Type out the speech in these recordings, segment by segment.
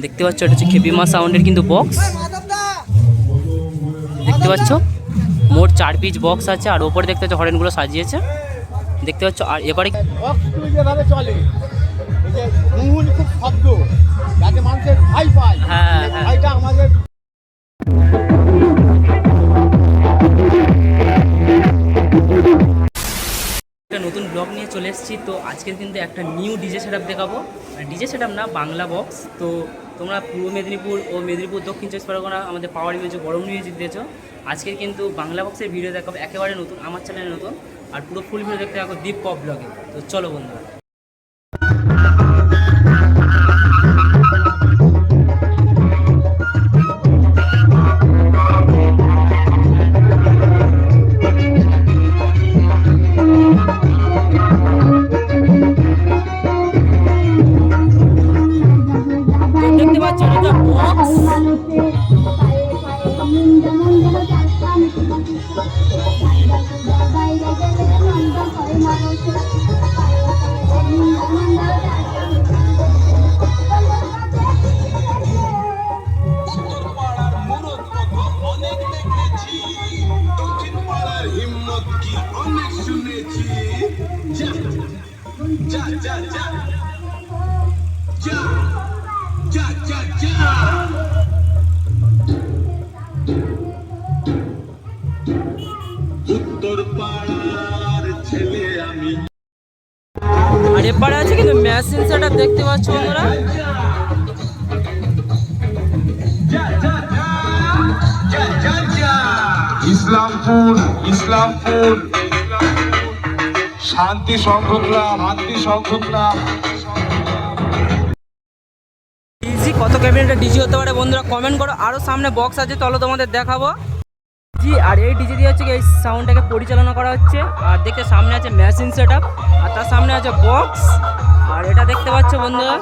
দেখতে পাচ্ছ এটা হচ্ছে খেপিমা সাউন্ডের কিন্তু বক্স দেখতে পাচ্ছ। মোট 4 পিস বক্স আছে আর ওপরে দেখতে পাচ্ছ হরেনগুলো সাজিয়েছে দেখতে পাচ্ছ। আর এবারে বক্সগুলো যেভাবে চলে এই যে ঘুঙুর খুব শব্দ যাতে মানুষের ভয় পায়, হ্যাঁ ভয়টা আমাদের একটা নতুন ব্লগ নিয়ে চলে এসেছি। তো আজকের কিন্তু একটা নিউ ডিজে সেটআপ দেখাবো, ডিজে সেটআপ না বাংলা বক্স। তো তোমরা পূর্ব মেদিনীপুর ও মেদিনীপুর দক্ষিণ 24 পরগনা আমাদের পাওয়ার মিউজিক গরম মিউজিক দিয়েছো। আজকের কিন্তু বাংলা বক্সের ভিডিও দেখাবো, একেবারে নতুন, আমার চ্যানেলে নতুন। আর পুরো ফুল ভিডিও দেখতে থাকো দীপ পপ ব্লগে। তো চলো বন্ধুরা। দেখতে পাচ্ছ এটা বক্স। আর এপারে আছে কিন্তু মেশিন সেটআপ দেখতে পাচ্ছ বন্ধুরা। ইসলামপুর শান্তি সংঘ ক্লাব ডিজি কত ক্যাবিনেটের ডিজি হতে পারে বন্ধুরা কমেন্ট করো। আরও সামনে বক্স আছে, চলো তোমাদের দেখাবো। জি, আর এই ডিজি দিয়ে হচ্ছে এই সাউন্ডটাকে পরিচালনা করা হচ্ছে। আর দেখতে সামনে আছে মেশিন সেটআপ আর তার সামনে আছে বক্স। আর এটা দেখতে পাচ্ছ বন্ধুরা,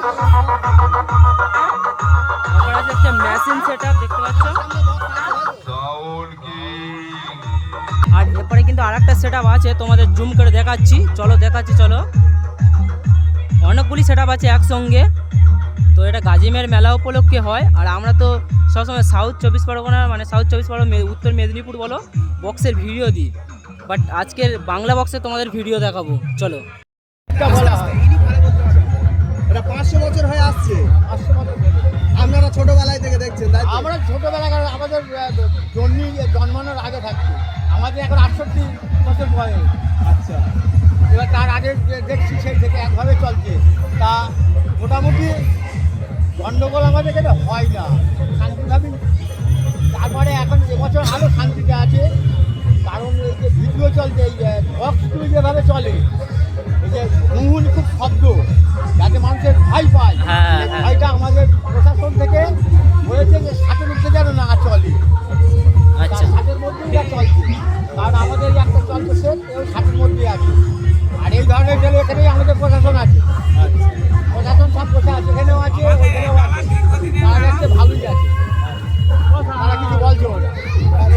ওখানে আছে মেশিন সেটআপ দেখতে পাচ্ছ। আর এরপরে কিন্তু আরেকটা সেটআপ আছে, তোমাদের জুম করে দেখাচ্ছি, চলো দেখাচ্ছি চলো। অনেকগুলি সেটআপ আছে একসঙ্গে। তো এটা গাজিমের মেলা উপলক্ষে হয়। আর আমরা তো সবসময় সাউথ 24 পরগনা মানে সাউথ 24 পরগনা উত্তর মেদিনীপুর বলো বক্সের ভিডিও দিই। বাট আজকের বাংলা বক্সে তোমাদের ভিডিও দেখাবো, চলো। এটা 500 বছর হয়ে আসছে। 500 বছর আপনারা ছোটবেলায় থেকে দেখছেন, তাই আমরা ছোটবেলায় আমাদের জন্মানোর আগে থাকছি। আমাদের এখন 68 বছর বয়স। আচ্ছা, এবার তার আগে দেখছি সেই থেকে একভাবে চলছে। তা মোটামুটি গণ্ডগোল আমাদের এখানে হয় না, শান্তিভাবেই। তারপরে এখন এবছর আরও শান্তিতে আছে, কারণ এই যে ভিডিও চলছে, এই বক্সগুলো যেভাবে চলে এই যে ঘুঙুর খুব শব্দ যাতে মানুষের ভয় পায়, ভয়টা আমাদের প্রশাসন থেকে বলেছে যে 60-এর উঠতে যেন না চলে। আচ্ছা, 60-এর মধ্যেই যা চলছে, কারণ আমাদের একটা চলছে সে 60-এর মধ্যেই আছে। আর এই ধরনের গেলে এখানেই আমাদের প্রশাসন আছে, প্রশাসন সব বসে আছে, এখানেও আছে ওইখানেও আছে। তারা দেখতে ভালোই আছে, তারা কিছু বলছে ওরা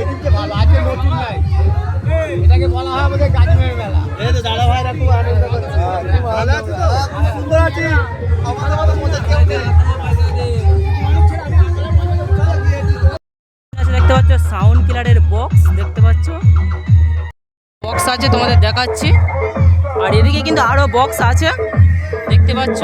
এদিকে ভালো আছে, নতুন নাই। এটাকে বলা হয় আমাদের গাজমের মেলা। দাদা ভাইরা খুব আনন্দ করছে, সুন্দর আছে। দেখতে পাচ্ছ সাউন্ড কিলারের বক্স দেখতে পাচ্ছ, বক্স আছে তোমাদের দেখাচ্ছি। আর এদিকে কিন্তু আরো বক্স আছে দেখতে পাচ্ছ।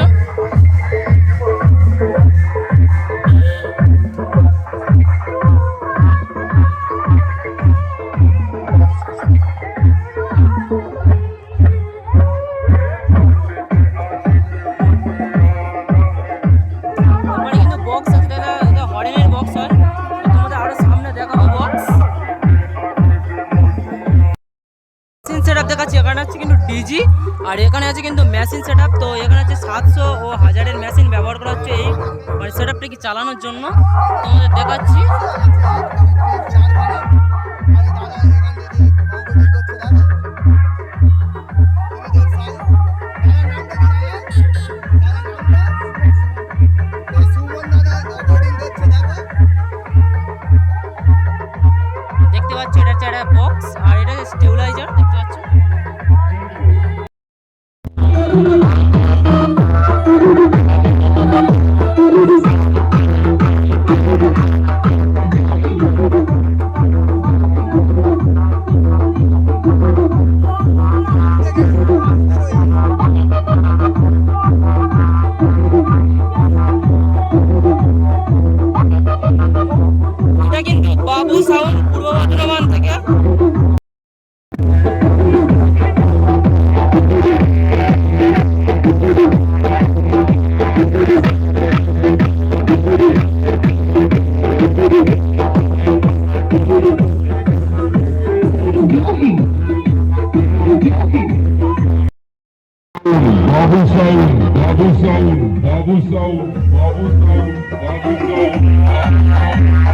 দেখাচ্ছি এখানে আছে কিন্তু ডিজি আর এখানে আছে কিন্তু মেশিন সেটআপ। তো এখানে আছে 700 ও 1000-এর মেশিন ব্যবহার করা হচ্ছে এই মানে সেটআপটা কি চালানোর জন্য তোমাদের দেখাচ্ছি। দেখতে পাচ্ছ এটা হচ্ছে একটা বক্স আর এটা স্টেবিলাইজার দেখতে পাচ্ছ। বাবু সাউ বাবু সাউ বাবু সাউ